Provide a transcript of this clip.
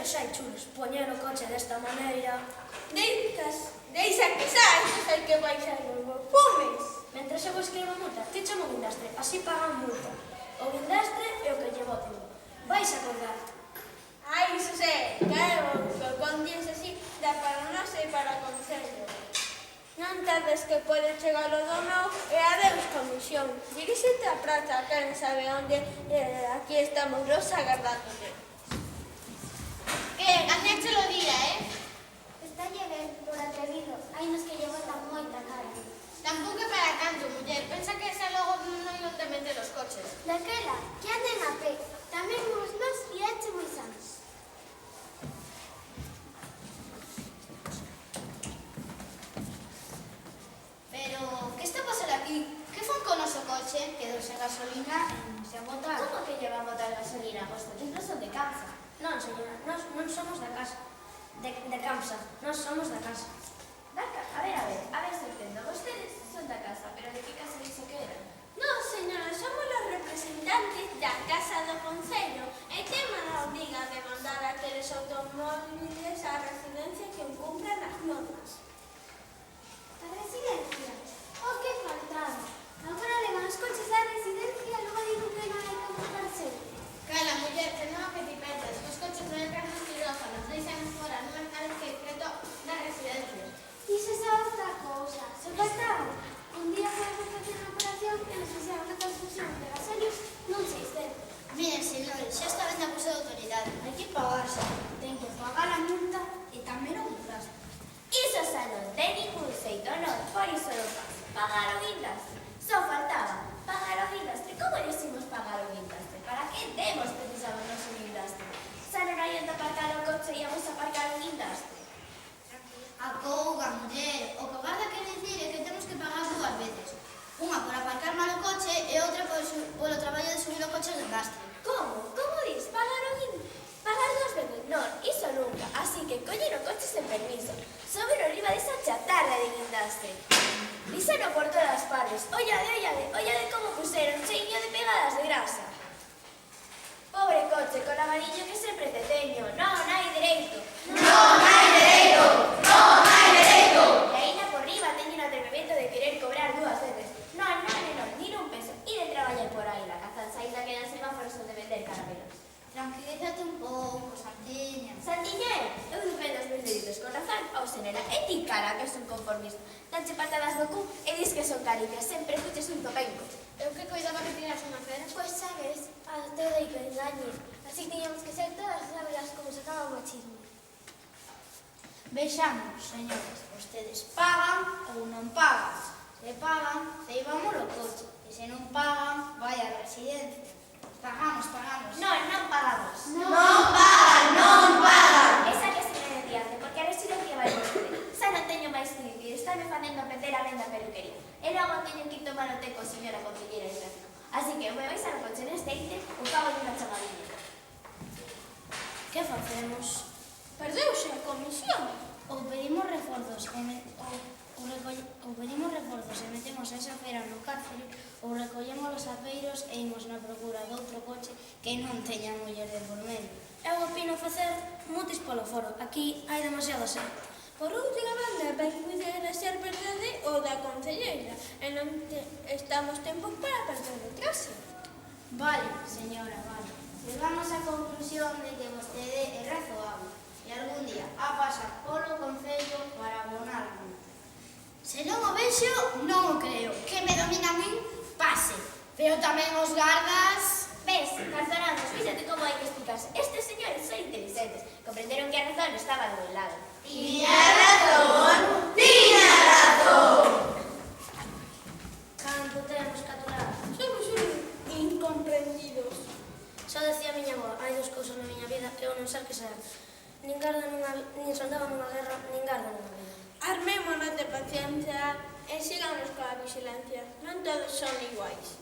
que sai, chulos, poñer o coche desta maneira. Deixa que sai, sei que vai ser logo. Fumes! Mentre eu vos escribo multa, ti chamo o guindastre, así pagan multa. O guindastre é o que llevo tivo. Vais a colgar. Ai, iso sei, claro, con días así dá para nós e para o concello. Non tardes que pode chegar o dono e adeus comisión. Diríxete a praza, quen sabe onde, aquí estamos los agardándote. Que, gañáchelo o día, Está ben por atrevido, hai nos que lle botan moita cara. Tampouco é para tanto, muller. Pensa que ese logo non te mete los coches. Daquela, que anden a pé, tamén os nós iache moi sanos. Pero, que está a pasar aquí? Que fon con o noso coche? Quedou sen gasolina e se a botar. Como que lleva a botar gasolina? Os coches non son de Camsa. Non, señora, nós non somos da casa. De Camsa, nós somos da casa. A ver se entendo. Vostedes son da casa, pero de que casa dixo que era? Non, señora, somos os representantes da Casa do Concello e temos a obriga de mandar aqueles automóviles á residencia que incumpran as normas. A residencia? O que faltaba? Agora levan os coches á residencia e logo digo que non hai como parceiro. Cala, muller, que non que ti pensas. Os coches non entran nos quirófanos, deixan fora, non me parece secreto das residencias. Dixes a outra cousa, se faltaba. Un día foi a facer unha operación e nos fixeron a transfusión de gasolios non 600. Miren, señores, xa está ben de abuso de autoridade. Hai que pagarse. Ten que pagar a multa e tamén o guindastre. Iso xa non ten ningún xeito, non, por iso non pasa. Pagar o guindastre. Só faltaba pagar o guindastre. Como lles imos pagar o guindastre? Para que demos precisamos o noso guindastre? Xa non hai onde aparcar o coche e íamos a aparcar o guindastre. Acouga, muller. O que o garda quere dicir é que temos que pagar dúas veces. Unha por aparcar mal o coche e outra polo traballo de subir o coche ao guindastre. Como? Como dis? Pagar o guindastre? Pagar dos veces? Non, iso nunca. Así que coller o coche sen permiso. Sobre o riba desa chatarra de guindastre. Díseno por todas partes. Ollade como puseron cheiño de pegadas de grasa. Pobre coche, con amarillo que sempre te teño. Non hai dereito. Non hai dereito! Non hai dereito! E aínda por riba teño un atrevimento de querer cobrar dúas veces. Non, nin un peso. E de traballar por aí la cazanza, aínda que dan semáforos onde vender caramelos. Tranquilízate un pouco, Santiña. Santiñero, eu defendo os meus dereitos con razón ou senela. E ti, cara, que son conformista. Danche patadas no cu e dis que son caricias. Sempre fuches un topenco. Eu que coidaba que tiras unha fera. Pois sabes, a todo e que engañe. Así teníamos que ser todas sabelas como se acaba o machismo. Vexamos, señores, vostedes pagan ou non pagan. Se pagan, ceibamos o coche. E se non pagan, vai á residencia. Pagamos. Non pagamos. Non pagan! Esa que se me diante, porque a residencia vai vostede. Xa non teño máis que dicir, estáme facendo perder a venda peluquería. E logo teño que ir tomar o té con señora concelleira de Grazno. Así que me vais a no coche neste ínter ou pago unha chamadinha. Que facemos? Perdeuse a comisión. Ou pedimos reforzos e metemos esa fera no cárcere, ou recollemos os apeiros e imos na procura doutro coche que non teña muller de por medio. Eu opino facer mutis polo foro. Aquí hai demasiada xente. Por outra banda, ben puidera ser verdade o da concelleira e non estamos tempos para perder o traxe. Vale, señora, vale. Llegamos á conclusión de que vostede é razoable e algún día a pasar polo concello para abonar a multa. Se non o vexo, non o creo. Que me domina a min, pase. Pero tamén os gardas... Ves, cartonados, fíxate como hai que explicarse. Estes señores son inteligentes. Comprenderon que a razón estaba do meu lado. Tiña razón! Tiña razón! Canto temos caturados. Somos incomprendidos. Xa decía a miña avó, hai dos cousas na miña vida que eu non sei que serán. Nin soldado nunha guerra, nin garda nunha vida. Armémonos de paciencia e sigamos coa vigilancia. Non todos son iguais.